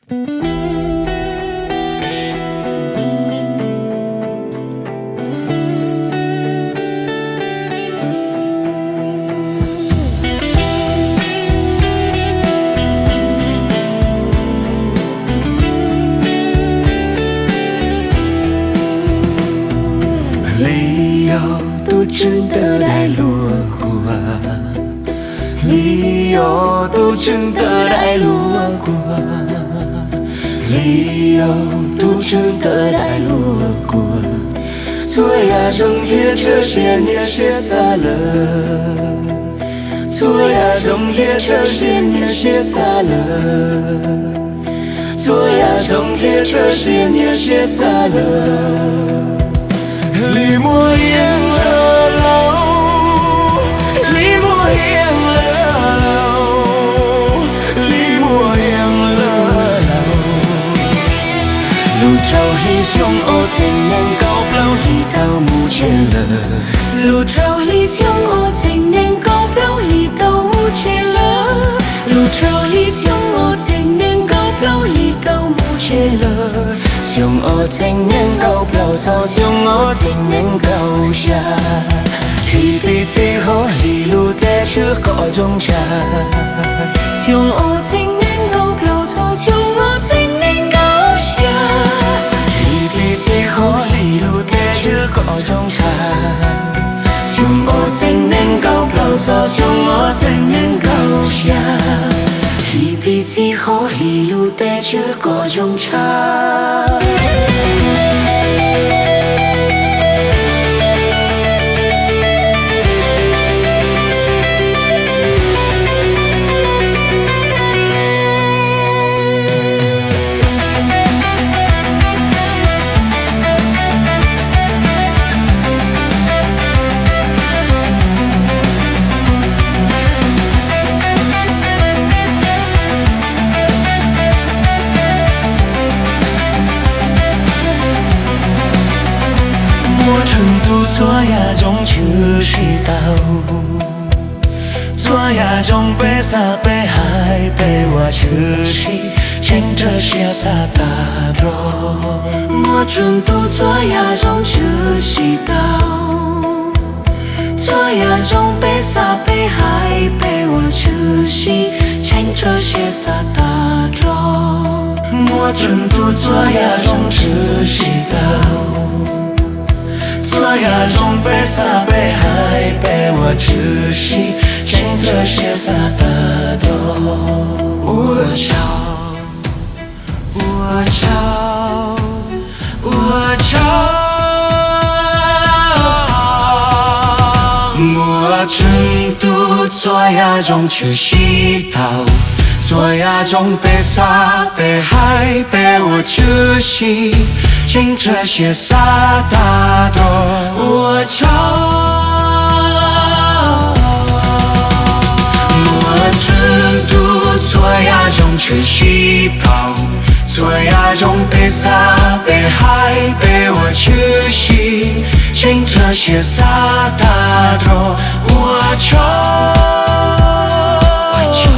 理由都真的来路过，理由都真的来路过，理由都真的来路过。错呀，整天这些年写洒了，错呀，整天这些年写洒了，错呀，整天这些年写洒了。离莫言了路，离莫言了路，离莫言了路。路朝理想，我才能够表里到目前了。路朝理想，我才能够表里到目前了。路朝理想，我才能够表里到目前了。想我才能够表错，想我才能够寫。彼此好，一路帶出各種差。想我才能夠表錯，想我才能夠寫。彼此好，一路帶出各種差。想我才能夠表錯，想我才能夠寫。彼此好，一路帶出各種差。我成都左呀中秋西到，左呀中北沙北海北我秋西，牵着些沙大罗。我成都左呀中秋西到，左呀中北沙北海北我秋西，牵着些沙大罗。我成都左呀中秋西到。左呀中北沙北海北我秋西，牵着些沙大罗。我瞧，我瞧，我瞧，我成都左呀中秋西到。左呀中北沙北海北我秋西，牵着些沙大罗。我瞧，我成都左呀中秋西到，左呀中北沙北海北我秋西，牵着些沙大罗。我瞧，我瞧。